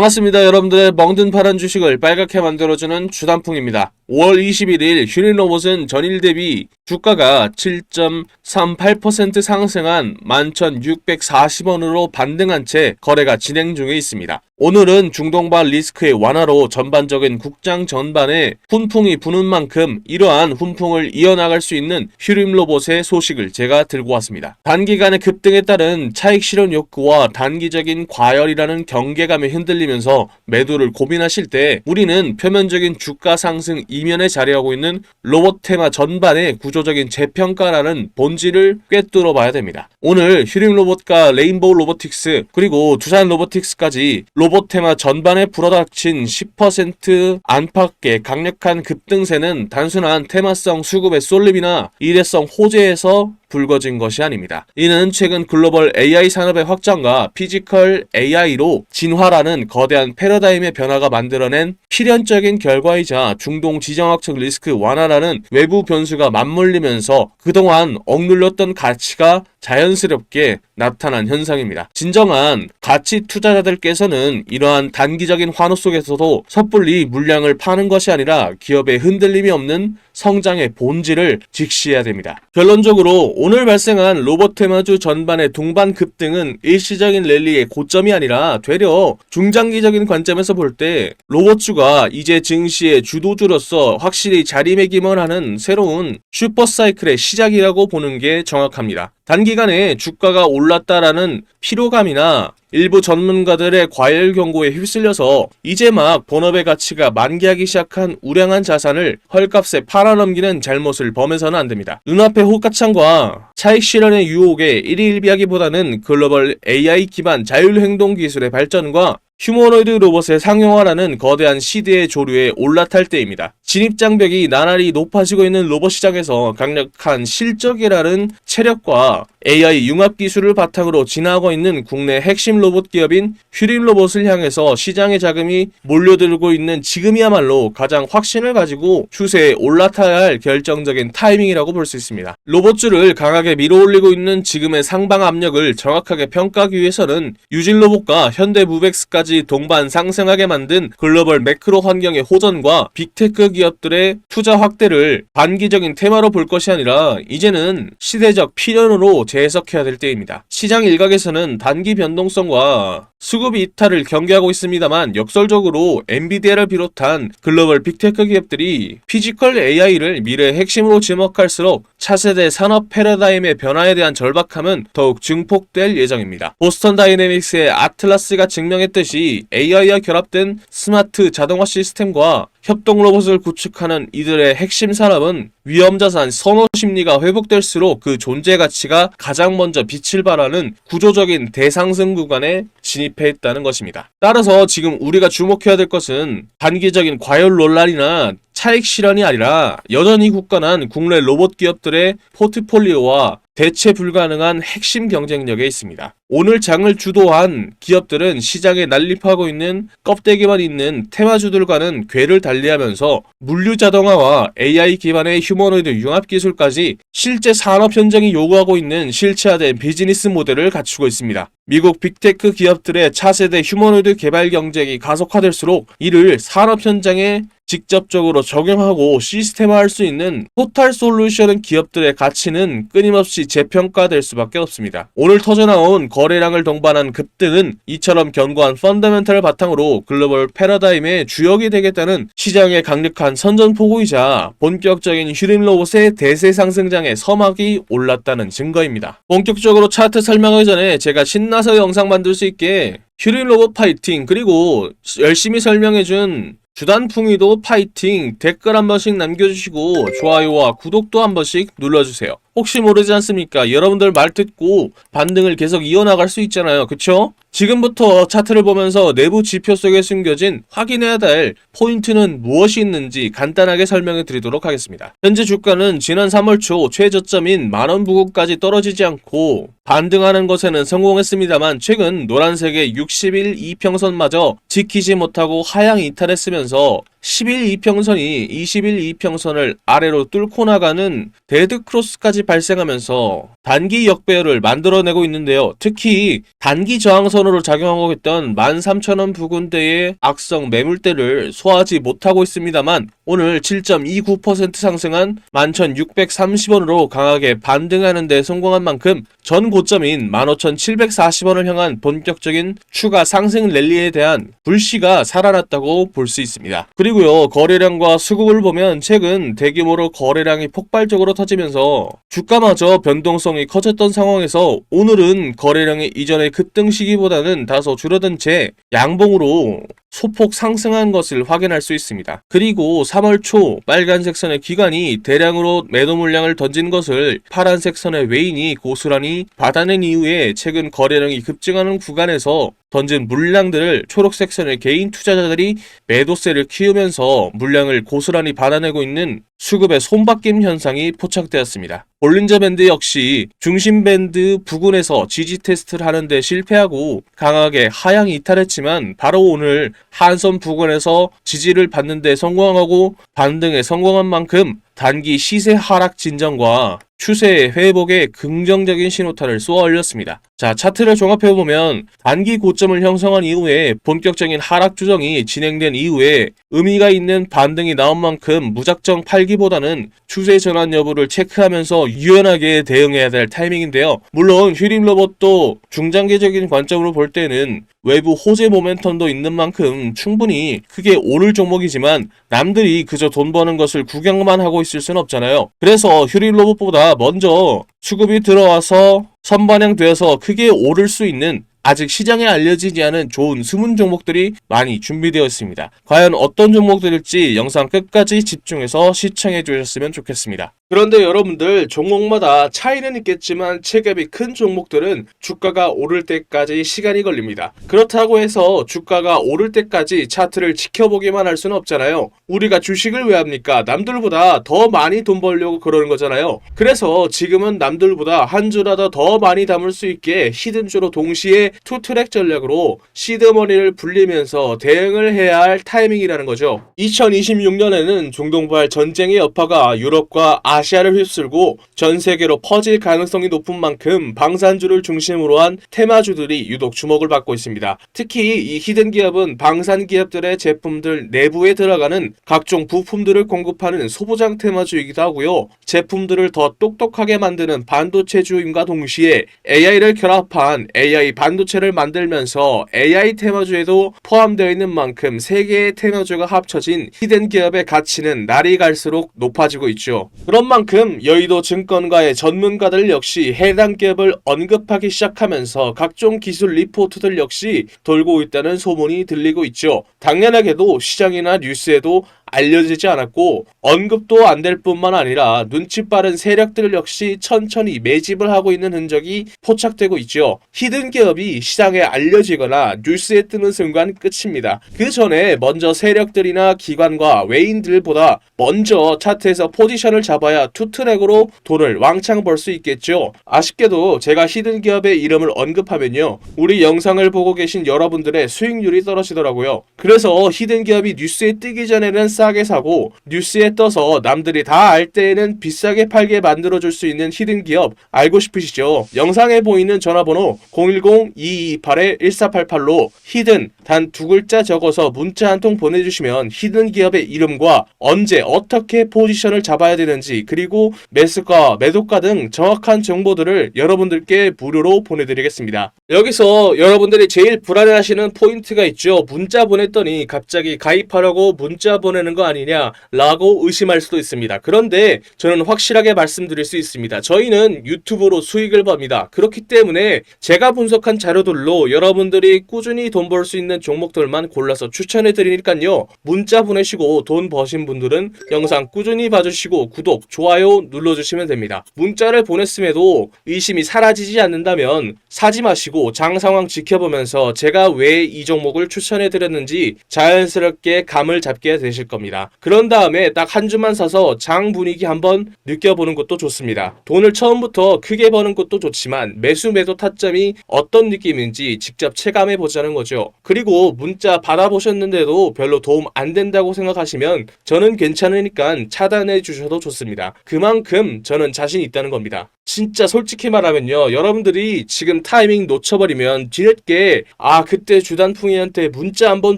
반갑습니다. 여러분들의 멍든 파란 주식을 빨갛게 만들어주는 주단풍입니다. 5월 21일 휴린로봇은 전일 대비 주가가 7.38% 상승한 11,640원으로 반등한 채 거래가 진행 중에 있습니다. 오늘은 중동발 리스크의 완화로 전반적인 국장 전반에 훈풍이 부는 만큼 이러한 훈풍을 이어나갈 수 있는 휴린로봇의 소식을 제가 들고 왔습니다. 단기간의 급등에 따른 차익 실현 욕구와 단기적인 과열이라는 경계감에 흔들리면서 매도를 고민하실 때 우리는 표면적인 주가 상승 이면에 자리하고 있는 로봇 테마 전반의 구조적인 재평가라는 본질을 꿰뚫어 봐야 됩니다. 오늘 휴린로봇과 레인보우 로보틱스 그리고 두산 로보틱스까지 로봇 테마 전반에 불어닥친 10% 안팎의 강력한 급등세는 단순한 테마성 수급의 쏠림이나 일회성 호재에서 불거진 것이 아닙니다. 이는 최근 글로벌 AI 산업의 확장과 피지컬 AI로 진화라는 거대한 패러다임의 변화가 만들어낸 필연적인 결과이자 중동 지정학적 리스크 완화라는 외부 변수가 맞물리면서 그동안 억눌렸던 가치가 자연스럽게 나타난 현상입니다. 진정한 가치 투자자들께서는 이러한 단기적인 환호 속에서도 섣불리 물량을 파는 것이 아니라 기업의 흔들림이 없는 성장의 본질을 직시해야 됩니다. 결론적으로 오늘 발생한 로봇 테마주 전반의 동반 급등은 일시적인 랠리의 고점이 아니라 되려 중장기적인 관점에서 볼 때 로봇주가 이제 증시의 주도주로서 확실히 자리매김을 하는 새로운 슈퍼사이클의 시작이라고 보는 게 정확합니다. 단기간에 주가가 올랐다라는 피로감이나 일부 전문가들의 과열 경고에 휩쓸려서 이제 막 본업의 가치가 만개하기 시작한 우량한 자산을 헐값에 팔아넘기는 잘못을 범해서는 안 됩니다. 눈앞의 호가창과 차익 실현의 유혹에 일희일비하기보다는 글로벌 AI 기반 자율행동 기술의 발전과 휴머노이드 로봇의 상용화라는 거대한 시대의 조류에 올라탈 때입니다. 진입장벽이 나날이 높아지고 있는 로봇 시장에서 강력한 실적이라는 체력과 AI 융합 기술을 바탕으로 진화하고 있는 국내 핵심 로봇 기업인 휴린로봇을 향해서 시장의 자금이 몰려들고 있는 지금이야말로 가장 확신을 가지고 추세에 올라타야 할 결정적인 타이밍이라고 볼 수 있습니다. 로봇주를 강하게 밀어올리고 있는 지금의 상방 압력을 정확하게 평가하기 위해서는 유진로봇과 현대무벡스까지 동반 상승하게 만든 글로벌 매크로 환경의 호전과 빅테크 기업들의 투자 확대를 단기적인 테마로 볼 것이 아니라 이제는 시대적 필연으로 재해석해야 될 때입니다. 시장 일각에서는 단기 변동성과 수급 이탈을 경계하고 있습니다만 역설적으로 엔비디아를 비롯한 글로벌 빅테크 기업들이 피지컬 AI를 미래의 핵심으로 지목할수록 차세대 산업 패러다임의 변화에 대한 절박함은 더욱 증폭될 예정입니다. 보스턴 다이내믹스의 아틀라스가 증명했듯이 AI와 결합된 스마트 자동화 시스템과 협동 로봇을 구축하는 이들의 핵심 산업은 위험자산 선호 심리가 회복될수록 그 존재 가치가 가장 먼저 빛을 발하는 구조적인 대상승 구간에 진입해 있다는 것입니다. 따라서 지금 우리가 주목해야 될 것은 단기적인 과열 논란이나 차익 실현이 아니라 여전히 굳건한 국내 로봇 기업들의 포트폴리오와 대체 불가능한 핵심 경쟁력에 있습니다. 오늘 장을 주도한 기업들은 시장에 난립하고 있는 껍데기만 있는 테마주들과는 궤를 달리하면서 물류 자동화와 AI 기반의 휴머노이드 융합 기술까지 실제 산업 현장이 요구하고 있는 실체화된 비즈니스 모델을 갖추고 있습니다. 미국 빅테크 기업들의 차세대 휴머노이드 개발 경쟁이 가속화될수록 이를 산업 현장에 직접적으로 적용하고 시스템화할 수 있는 토탈 솔루션 기업들의 가치는 끊임없이 재평가될 수밖에 없습니다. 오늘 터져나온 거래량을 동반한 급등은 이처럼 견고한 펀더멘털을 바탕으로 글로벌 패러다임의 주역이 되겠다는 시장의 강력한 선전포고이자 본격적인 휴린로봇의 대세 상승장에 서막이 올랐다는 증거입니다. 본격적으로 차트 설명하기 전에 제가 신나서 영상 만들 수 있게 휴린로봇 파이팅 그리고 열심히 설명해준 주단풍이도 파이팅 댓글 한 번씩 남겨주시고 좋아요와 구독도 한 번씩 눌러주세요. 혹시 모르지 않습니까? 여러분들 말 듣고 반등을 계속 이어나갈 수 있잖아요. 그쵸? 지금부터 차트를 보면서 내부 지표 속에 숨겨진 확인해야 될 포인트는 무엇이 있는지 간단하게 설명해 드리도록 하겠습니다. 현재 주가는 지난 3월 초 최저점인 만원 부근까지 떨어지지 않고 반등하는 것에는 성공했습니다만 최근 노란색의 60일 이평선마저 지키지 못하고 하향 이탈했으면서 10일 이평선이 20일 이평선을 아래로 뚫고 나가는 데드 크로스까지 발생하면서 단기 역배열을 만들어내고 있는데요. 특히 단기 저항선으로 작용하고 있던 13,000원 부근대의 악성 매물대를 소화하지 못하고 있습니다만 오늘 7.29% 상승한 11,630원으로 강하게 반등하는 데 성공한 만큼 전 고점인 15,740원을 향한 본격적인 추가 상승 랠리에 대한 불씨가 살아났다고 볼 수 있습니다. 그리고요, 거래량과 수급을 보면 최근 대규모로 거래량이 폭발적으로 터지면서 주가마저 변동성이 커졌던 상황에서 오늘은 거래량이 이전의 급등 시기보다는 다소 줄어든 채 양봉으로 소폭 상승한 것을 확인할 수 있습니다. 그리고 3월 초 빨간색 선의 기관이 대량으로 매도 물량을 던진 것을 파란색 선의 외인이 고스란히 받아낸 이후에 최근 거래량이 급증하는 구간에서 던진 물량들을 초록색 선의 개인 투자자들이 매도세를 키우면서 물량을 고스란히 받아내고 있는 수급의 손바뀜 현상이 포착되었습니다. 볼린저 밴드 역시 중심 밴드 부근에서 지지 테스트를 하는데 실패하고 강하게 하향 이탈했지만 바로 오늘 한선 부근에서 지지를 받는 데 성공하고 반등에 성공한 만큼 단기 시세 하락 진정과 추세 회복에 긍정적인 신호탄을 쏘아 올렸습니다. 자, 차트를 종합해보면 단기 고점을 형성한 이후에 본격적인 하락 조정이 진행된 이후에 의미가 있는 반등이 나온 만큼 무작정 팔기보다는 추세 전환 여부를 체크하면서 유연하게 대응해야 될 타이밍인데요. 물론 휴림로봇도 중장기적인 관점으로 볼 때는 외부 호재 모멘텀도 있는 만큼 충분히 크게 오를 종목이지만 남들이 그저 돈 버는 것을 구경만 하고 있을 순 없잖아요. 그래서 휴림로봇보다 먼저 수급이 들어와서 선반영되어서 크게 오를 수 있는 아직 시장에 알려지지 않은 좋은 숨은 종목들이 많이 준비되어 있습니다. 과연 어떤 종목들일지 영상 끝까지 집중해서 시청해 주셨으면 좋겠습니다. 그런데 여러분들 종목마다 차이는 있겠지만 체급이 큰 종목들은 주가가 오를 때까지 시간이 걸립니다. 그렇다고 해서 주가가 오를 때까지 차트를 지켜보기만 할 수는 없잖아요. 우리가 주식을 왜 합니까? 남들보다 더 많이 돈 벌려고 그러는 거잖아요. 그래서 지금은 남들보다 한 주라도 더 많이 담을 수 있게 히든주로 동시에 투트랙 전략으로 시드머니를 불리면서 대응을 해야 할 타이밍이라는 거죠. 2026년에는 중동발 전쟁의 여파가 유럽과 아시아를 휩쓸고 전 세계로 퍼질 가능성이 높은 만큼 방산주를 중심으로 한 테마주들이 유독 주목을 받고 있습니다. 특히 이 히든 기업은 방산 기업들의 제품들 내부에 들어가는 각종 부품들을 공급하는 소부장 테마주이기도 하고요. 제품들을 더 똑똑하게 만드는 반도체주임과 동시에 AI를 결합한 AI 반도체를 만들면서 AI 테마주에도 포함되어 있는 만큼 세 개의 테마주가 합쳐진 히든 기업의 가치는 날이 갈수록 높아지고 있죠. 그런 만큼 여의도 증권가의 전문가들 역시 해당 기업을 언급하기 시작하면서 각종 기술 리포트들 역시 돌고 있다는 소문이 들리고 있죠. 당연하게도 시장이나 뉴스에도 알려지지 않았고 언급도 안 될 뿐만 아니라 눈치 빠른 세력들 역시 천천히 매집을 하고 있는 흔적이 포착되고 있죠. 히든 기업이 시장에 알려지거나 뉴스에 뜨는 순간 끝입니다. 그 전에 먼저 세력들이나 기관과 외인들보다 먼저 차트에서 포지션을 잡아야 투트랙으로 돈을 왕창 벌 수 있겠죠. 아쉽게도 제가 히든 기업의 이름을 언급하면요, 우리 영상을 보고 계신 여러분들의 수익률이 떨어지더라고요. 그래서 히든 기업이 뉴스에 뜨기 전에는 싸게 사고 뉴스에 떠서 남들이 다 알 때에는 비싸게 팔게 만들어줄 수 있는 히든 기업 알고 싶으시죠? 영상에 보이는 전화번호 010-2228-1488로 히든 단 두 글자 적어서 문자 한 통 보내주시면 히든 기업의 이름과 언제 어떻게 포지션을 잡아야 되는지 그리고 매수가 매도가 등 정확한 정보들을 여러분들께 무료로 보내드리겠습니다. 여기서 여러분들이 제일 불안해하시는 포인트가 있죠. 문자 보냈더니 갑자기 가입하라고 문자 보내는 거 아니냐 라고 의심할 수도 있습니다. 그런데 저는 확실하게 말씀드릴 수 있습니다. 저희는 유튜브로 수익을 법니다. 그렇기 때문에 제가 분석한 자료들로 여러분들이 꾸준히 돈 벌 수 있는 종목들만 골라서 추천해 드리니까요, 문자 보내시고 돈 버신 분들은 영상 꾸준히 봐주시고 구독, 좋아요 눌러주시면 됩니다. 문자를 보냈음에도 의심이 사라지지 않는다면 사지 마시고 장 상황 지켜보면서 제가 왜 이 종목을 추천해 드렸는지 자연스럽게 감을 잡게 되실 겁니다. 겁니다. 그런 다음에 딱 한 주만 사서 장 분위기 한번 느껴보는 것도 좋습니다. 돈을 처음부터 크게 버는 것도 좋지만 매수 매도 타점이 어떤 느낌인지 직접 체감해 보자는 거죠. 그리고 문자 받아보셨는데도 별로 도움 안 된다고 생각하시면 저는 괜찮으니까 차단해 주셔도 좋습니다. 그만큼 저는 자신 있다는 겁니다. 진짜 솔직히 말하면요, 여러분들이 지금 타이밍 놓쳐버리면 뒤늦게 그때 주단풍이한테 문자 한번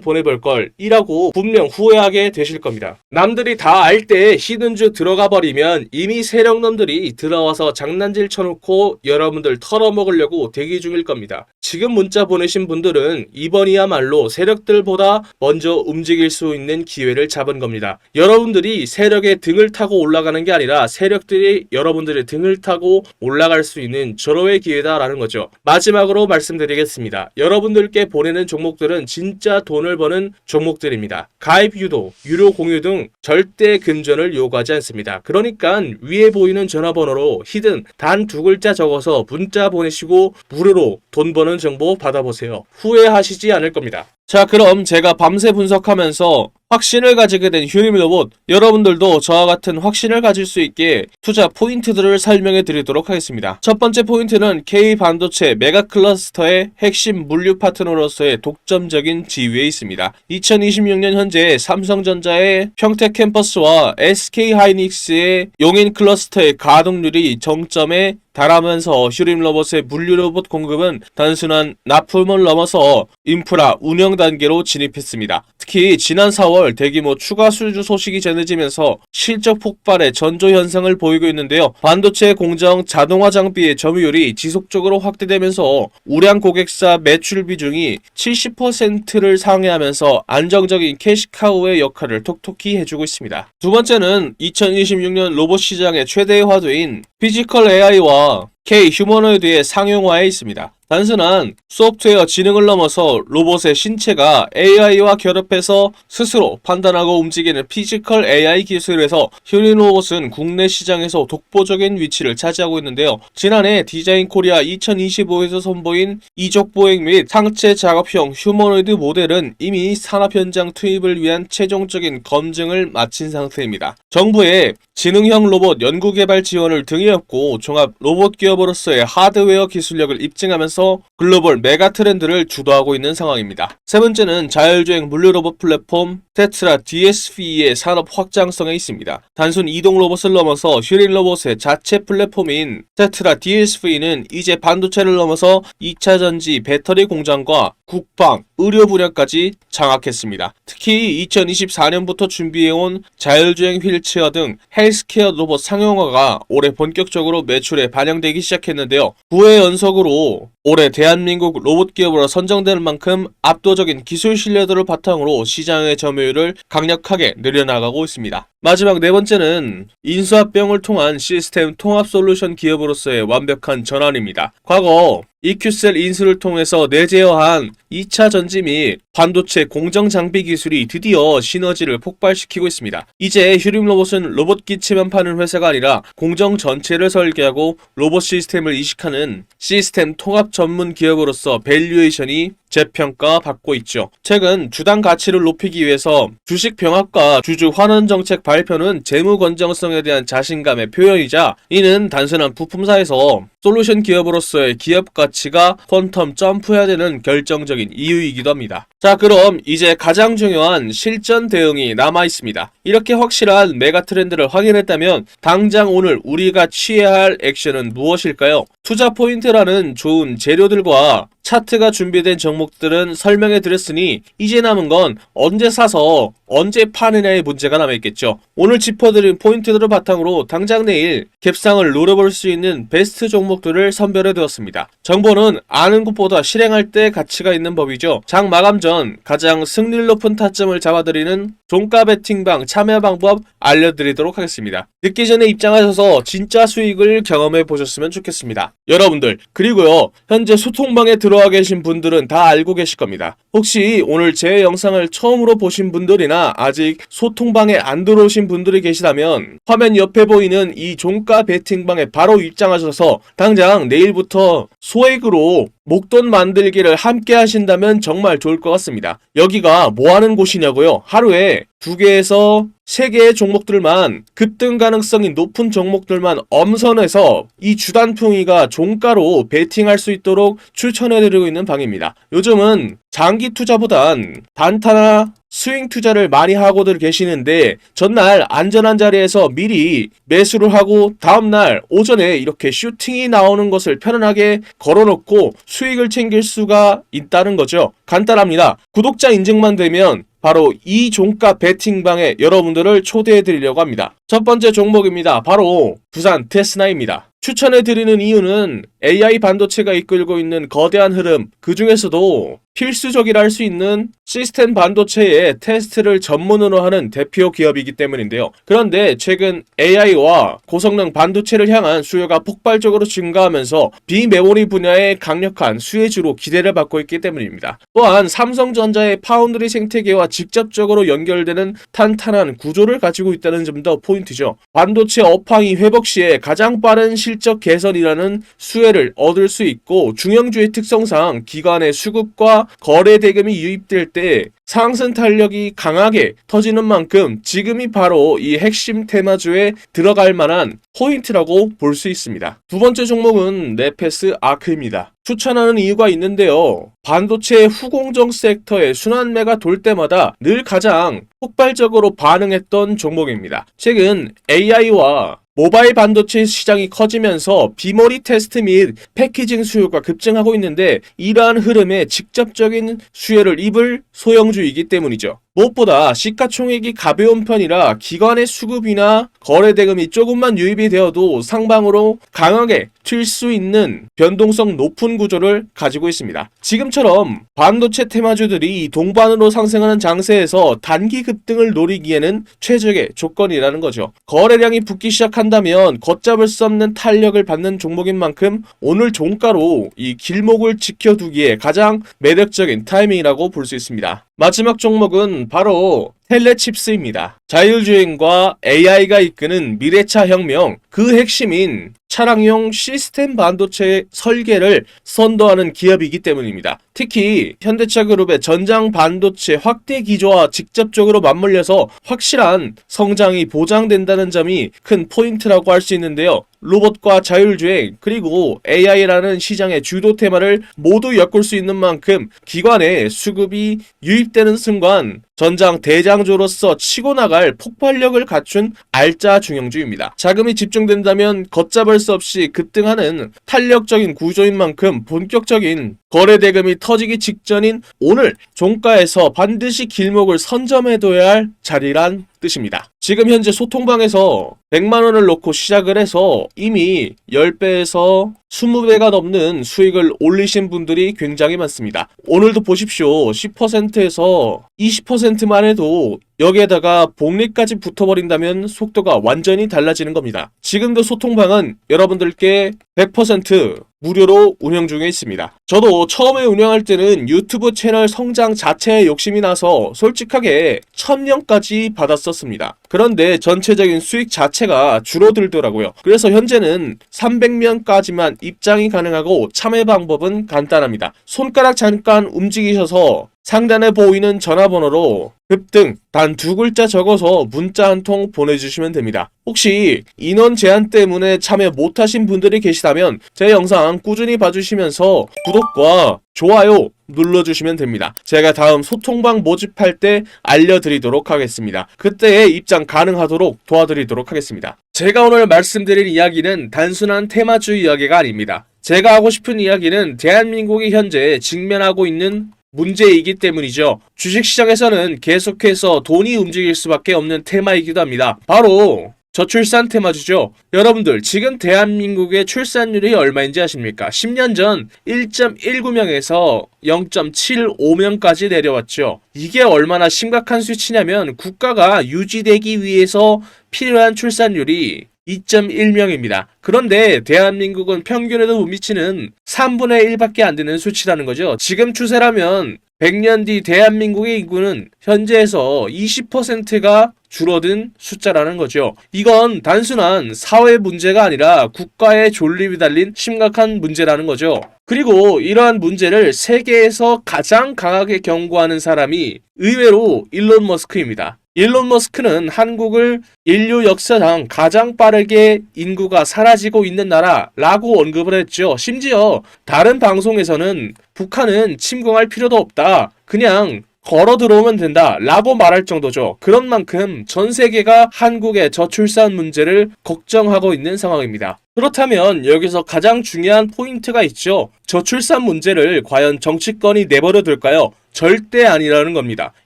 보내볼걸 이라고 분명 후회하게 되실 겁니다. 남들이 다 알 때 히든주 들어가 버리면 이미 세력놈들이 들어와서 장난질 쳐놓고 여러분들 털어먹으려고 대기 중일 겁니다. 지금 문자 보내신 분들은 이번이야말로 세력들보다 먼저 움직일 수 있는 기회를 잡은 겁니다. 여러분들이 세력의 등을 타고 올라가는 게 아니라 세력들이 여러분들의 등을 타고 올라갈 수 있는 절호의 기회다라는 거죠. 마지막으로 말씀드리겠습니다. 여러분들께 보내는 종목들은 진짜 돈을 버는 종목들입니다. 가입 유도, 유료 공유 등 절대 금전을 요구하지 않습니다. 그러니까 위에 보이는 전화번호로 히든 단 2글자 적어서 문자 보내시고 무료로 돈 버는 정보 받아보세요. 후회하시지 않을 겁니다. 자, 그럼 제가 밤새 분석하면서 확신을 가지게 된 휴림로봇, 여러분들도 저와 같은 확신을 가질 수 있게 투자 포인트들을 설명해 드리도록 하겠습니다. 첫 번째 포인트는 K반도체 메가클러스터의 핵심 물류 파트너로서의 독점적인 지위에 있습니다. 2026년 현재 삼성전자의 평택 캠퍼스와 SK하이닉스의 용인 클러스터의 가동률이 정점에 달하면서 휴림로봇의 물류로봇 공급은 단순한 납품을 넘어서 인프라 운영 단계로 진입했습니다. 특히 지난 4월 대규모 추가 수주 소식이 전해지면서 실적 폭발의 전조 현상을 보이고 있는데요. 반도체 공정 자동화 장비의 점유율이 지속적으로 확대되면서 우량 고객사 매출 비중이 70%를 상회하면서 안정적인 캐시카우의 역할을 톡톡히 해주고 있습니다. 두 번째는 2026년 로봇 시장의 최대의 화두인 피지컬 AI와 K 휴머노이드의 상용화에 있습니다. 단순한 소프트웨어 지능을 넘어서 로봇의 신체가 AI와 결합해서 스스로 판단하고 움직이는 피지컬 AI 기술에서 휴림로봇은 국내 시장에서 독보적인 위치를 차지하고 있는데요. 지난해 디자인 코리아 2025에서 선보인 이족 보행 및 상체 작업형 휴머노이드 모델은 이미 산업 현장 투입을 위한 최종적인 검증을 마친 상태입니다. 정부의 지능형 로봇 연구개발 지원을 등에 업고 종합 로봇 기업으로서의 하드웨어 기술력을 입증하면서 글로벌 메가 트렌드를 주도하고 있는 상황입니다. 세 번째는 자율주행 물류 로봇 플랫폼 테트라 DSV의 산업 확장성에 있습니다. 단순 이동 로봇을 넘어서 휴림 로봇의 자체 플랫폼인 테트라 DSV는 이제 반도체를 넘어서 2차 전지 배터리 공장과 국방, 의료 분야까지 장악했습니다. 특히 2024년부터 준비해온 자율주행 휠체어 등 헬스케어 로봇 상용화가 올해 본격적으로 매출에 반영되기 시작했는데요. 9회 연속으로 올해 대한민국 로봇 기업으로 선정될 만큼 압도적인 기술 신뢰도를 바탕으로 시장의 점유율을 강력하게 늘려나가고 있습니다. 마지막 네 번째는 인수합병을 통한 시스템 통합 솔루션 기업으로서의 완벽한 전환입니다. 과거 EQ셀 인수를 통해서 내재화한 2차 전지 및 반도체 공정 장비 기술이 드디어 시너지를 폭발시키고 있습니다. 이제 휴림로봇은 로봇 기체만 파는 회사가 아니라 공정 전체를 설계하고 로봇 시스템을 이식하는 시스템 통합 전문 기업으로서 밸류에이션이 재평가 받고 있죠. 최근 주당 가치를 높이기 위해서 주식 병합과 주주 환원 정책 발표는 재무 건전성에 대한 자신감의 표현이자 이는 단순한 부품사에서 솔루션 기업으로서의 기업 가치가 퀀텀 점프해야 되는 결정적인 이유이기도 합니다. 자, 그럼 이제 가장 중요한 실전 대응이 남아 있습니다. 이렇게 확실한 메가 트렌드를 확인했다면 당장 오늘 우리가 취해야 할 액션은 무엇일까요? 투자 포인트라는 좋은 재료들과 차트가 준비된 종목들은 설명해 드렸으니 이제 남은 건 언제 사서 언제 파느냐의 문제가 남아있겠죠. 오늘 짚어드린 포인트들을 바탕으로 당장 내일 갭상을 노려볼 수 있는 베스트 종목들을 선별해 두었습니다. 정보는 아는 것보다 실행할 때 가치가 있는 법이죠. 장 마감 전 가장 승률 높은 타점을 잡아드리는 종가 베팅방 참여 방법 알려드리도록 하겠습니다. 늦기 전에 입장하셔서 진짜 수익을 경험해 보셨으면 좋겠습니다. 여러분들, 그리고요, 현재 소통방에 들어와 계신 분들은 다 알고 계실 겁니다. 혹시 오늘 제 영상을 처음으로 보신 분들이나 아직 소통방에 안 들어오신 분들이 계시다면 화면 옆에 보이는 이 종가 베팅방에 바로 입장하셔서 당장 내일부터 소액으로 목돈 만들기를 함께 하신다면 정말 좋을 것 같습니다. 여기가 뭐 하는 곳이냐고요? 하루에 2개에서 3개의 종목들만 급등 가능성이 높은 종목들만 엄선해서 이 주단풍이가 종가로 베팅할 수 있도록 추천해드리고 있는 방입니다. 요즘은 장기 투자보단 단타나 스윙 투자를 많이 하고들 계시는데 전날 안전한 자리에서 미리 매수를 하고 다음날 오전에 이렇게 슈팅이 나오는 것을 편안하게 걸어놓고 수익을 챙길 수가 있다는 거죠. 간단합니다. 구독자 인증만 되면 바로 이 종가 베팅방에 여러분들을 초대해 드리려고 합니다. 첫 번째 종목입니다. 바로 두산 테스나입니다. 추천해 드리는 이유는 AI 반도체가 이끌고 있는 거대한 흐름, 그 중에서도 필수적이라 할 수 있는 시스템 반도체의 테스트를 전문으로 하는 대표 기업이기 때문인데요. 그런데 최근 AI와 고성능 반도체를 향한 수요가 폭발적으로 증가하면서 비메모리 분야의 강력한 수혜주로 기대를 받고 있기 때문입니다. 또한 삼성전자의 파운드리 생태계와 직접적으로 연결되는 탄탄한 구조를 가지고 있다는 점도 포인트죠. 반도체 업황이 회복 시에 가장 빠른 실적 개선이라는 수혜를 얻을 수 있고, 중형주의 특성상 기관의 수급과 거래 대금이 유입될 때 상승 탄력이 강하게 터지는 만큼 지금이 바로 이 핵심 테마주에 들어갈 만한 포인트라고 볼 수 있습니다. 두 번째 종목은 네페스 아크입니다. 추천하는 이유가 있는데요. 반도체 후공정 섹터의 순환매가 돌 때마다 늘 가장 폭발적으로 반응했던 종목입니다. 최근 AI와 모바일 반도체 시장이 커지면서 비머리 테스트 및 패키징 수요가 급증하고 있는데, 이러한 흐름에 직접적인 수혜를 입을 소형주이기 때문이죠. 무엇보다 시가총액이 가벼운 편이라 기관의 수급이나 거래 대금이 조금만 유입이 되어도 상방으로 강하게 튈 수 있는 변동성 높은 구조를 가지고 있습니다. 지금처럼 반도체 테마주들이 동반으로 상승하는 장세에서 단기 급등을 노리기에는 최적의 조건이라는 거죠. 거래량이 붙기 시작한다면 걷잡을 수 없는 탄력을 받는 종목인 만큼 오늘 종가로 이 길목을 지켜두기에 가장 매력적인 타이밍이라고 볼 수 있습니다. 마지막 종목은 바로 텔레칩스입니다. 자율주행과 AI가 이끄는 미래차 혁명, 그 핵심인 차량용 시스템 반도체 설계를 선도하는 기업이기 때문입니다. 특히 현대차그룹의 전장 반도체 확대 기조와 직접적으로 맞물려서 확실한 성장이 보장된다는 점이 큰 포인트라고 할 수 있는데요. 로봇과 자율주행 그리고 AI라는 시장의 주도 테마를 모두 엮을 수 있는 만큼 기관의 수급이 유입되는 순간 전장 대장주로서 치고 나갈 폭발력을 갖춘 알짜 중형주입니다. 자금이 집중된다면 걷잡을 수 없이 급등하는 탄력적인 구조인 만큼 본격적인 거래 대금이 터지기 직전인 오늘 종가에서 반드시 길목을 선점해둬야 할 자리란 뜻입니다. 지금 현재 소통방에서 100만원을 놓고 시작을 해서 이미 10배에서 20배가 넘는 수익을 올리신 분들이 굉장히 많습니다. 오늘도 보십시오. 10%에서 20%만 해도 여기에다가 복리까지 붙어버린다면 속도가 완전히 달라지는 겁니다. 지금도 소통방은 여러분들께 100% 무료로 운영 중에 있습니다. 저도 처음에 운영할 때는 유튜브 채널 성장 자체에 욕심이 나서 솔직하게 1000명까지 받았었습니다. 그런데 전체적인 수익 자체가 줄어들더라고요. 그래서 현재는 300명까지만 입장이 가능하고 참여 방법은 간단합니다. 손가락 잠깐 움직이셔서 상단에 보이는 전화번호로 급등 단 2글자 적어서 문자 한 통 보내주시면 됩니다. 혹시 인원 제한 때문에 참여 못하신 분들이 계시다면 제 영상 꾸준히 봐주시면서 구독과 좋아요 눌러주시면 됩니다. 제가 다음 소통방 모집할 때 알려드리도록 하겠습니다. 그때에 입장 가능하도록 도와드리도록 하겠습니다. 제가 오늘 말씀드릴 이야기는 단순한 테마주 이야기가 아닙니다. 제가 하고 싶은 이야기는 대한민국이 현재 직면하고 있는 문제이기 때문이죠. 주식시장에서는 계속해서 돈이 움직일 수밖에 없는 테마이기도 합니다. 바로 저출산 테마주죠. 여러분들 지금 대한민국의 출산율이 얼마인지 아십니까? 10년 전 1.19명에서 0.75명까지 내려왔죠. 이게 얼마나 심각한 수치냐면 국가가 유지되기 위해서 필요한 출산율이 2.1명입니다. 그런데 대한민국은 평균에도 못 미치는 3분의 1밖에 안 되는 수치라는 거죠. 지금 추세라면 100년 뒤 대한민국의 인구는 현재에서 20%가 줄어든 숫자라는 거죠. 이건 단순한 사회 문제가 아니라 국가의 존립이 달린 심각한 문제라는 거죠. 그리고 이러한 문제를 세계에서 가장 강하게 경고하는 사람이 의외로 일론 머스크입니다. 일론 머스크는 한국을 인류 역사상 가장 빠르게 인구가 사라지고 있는 나라라고 언급을 했죠. 심지어 다른 방송에서는 북한은 침공할 필요도 없다. 그냥 걸어 들어오면 된다 라고 말할 정도죠. 그런 만큼 전 세계가 한국의 저출산 문제를 걱정하고 있는 상황입니다. 그렇다면 여기서 가장 중요한 포인트가 있죠. 저출산 문제를 과연 정치권이 내버려 둘까요? 절대 아니라는 겁니다.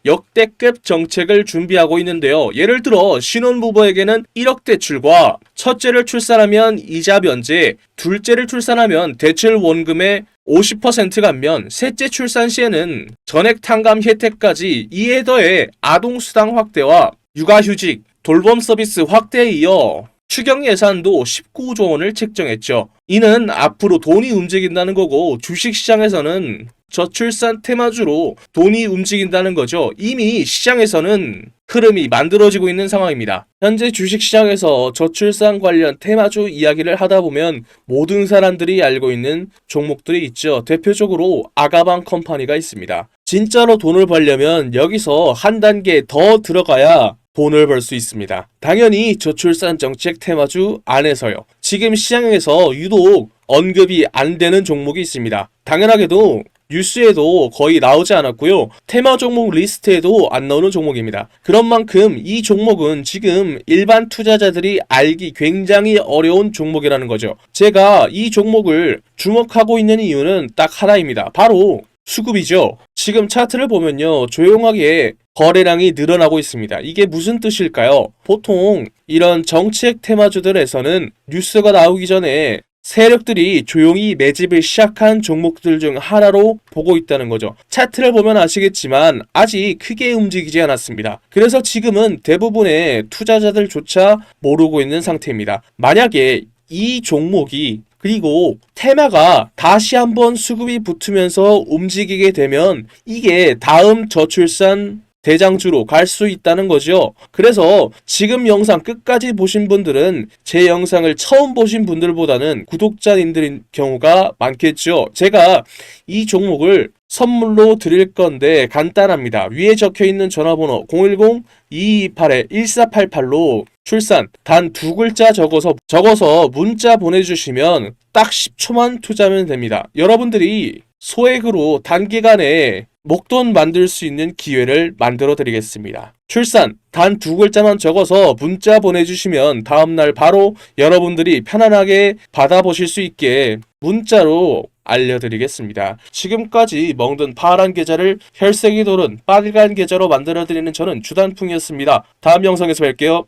역대급 정책을 준비하고 있는데요. 예를 들어 신혼부부에게는 1억 대출과 첫째를 출산하면 이자 면제, 둘째를 출산하면 대출 원금의 50% 감면, 셋째 출산 시에는 전액 탕감 혜택까지, 이에 더해 아동수당 확대와 육아휴직, 돌봄 서비스 확대에 이어 추경 예산도 19조 원을 책정했죠. 이는 앞으로 돈이 움직인다는 거고 주식시장에서는 저출산 테마주로 돈이 움직인다는 거죠. 이미 시장에서는 흐름이 만들어지고 있는 상황입니다. 현재 주식시장에서 저출산 관련 테마주 이야기를 하다 보면 모든 사람들이 알고 있는 종목들이 있죠. 대표적으로 아가방 컴퍼니가 있습니다. 진짜로 돈을 벌려면 여기서 한 단계 더 들어가야 돈을 벌 수 있습니다. 당연히 저출산 정책 테마주 안에서요. 지금 시장에서 유독 언급이 안 되는 종목이 있습니다. 당연하게도 뉴스에도 거의 나오지 않았고요. 테마 종목 리스트에도 안 나오는 종목입니다. 그런 만큼 이 종목은 지금 일반 투자자들이 알기 굉장히 어려운 종목이라는 거죠. 제가 이 종목을 주목하고 있는 이유는 딱 하나입니다. 바로 수급이죠. 지금 차트를 보면요. 조용하게 거래량이 늘어나고 있습니다. 이게 무슨 뜻일까요? 보통 이런 정책 테마주들에서는 뉴스가 나오기 전에 세력들이 조용히 매집을 시작한 종목들 중 하나로 보고 있다는 거죠. 차트를 보면 아시겠지만 아직 크게 움직이지 않았습니다. 그래서 지금은 대부분의 투자자들조차 모르고 있는 상태입니다. 만약에 이 종목이 그리고 테마가 다시 한번 수급이 붙으면서 움직이게 되면 이게 다음 저출산 대장주로 갈 수 있다는 거죠. 그래서 지금 영상 끝까지 보신 분들은 제 영상을 처음 보신 분들보다는 구독자님들인 경우가 많겠죠. 제가 이 종목을 선물로 드릴 건데 간단합니다. 위에 적혀 있는 전화번호 010-228-1488로 출산 단 2글자 적어서 문자 보내주시면 딱 10초만 투자하면 됩니다. 여러분들이 소액으로 단기간에 목돈 만들 수 있는 기회를 만들어 드리겠습니다. 출산 단 2글자만 적어서 문자 보내주시면 다음날 바로 여러분들이 편안하게 받아보실 수 있게 문자로 알려드리겠습니다. 지금까지 먹는 파란 계좌를 혈색이 도는 빨간 계좌로 만들어드리는 저는 주단풍이었습니다. 다음 영상에서 뵐게요.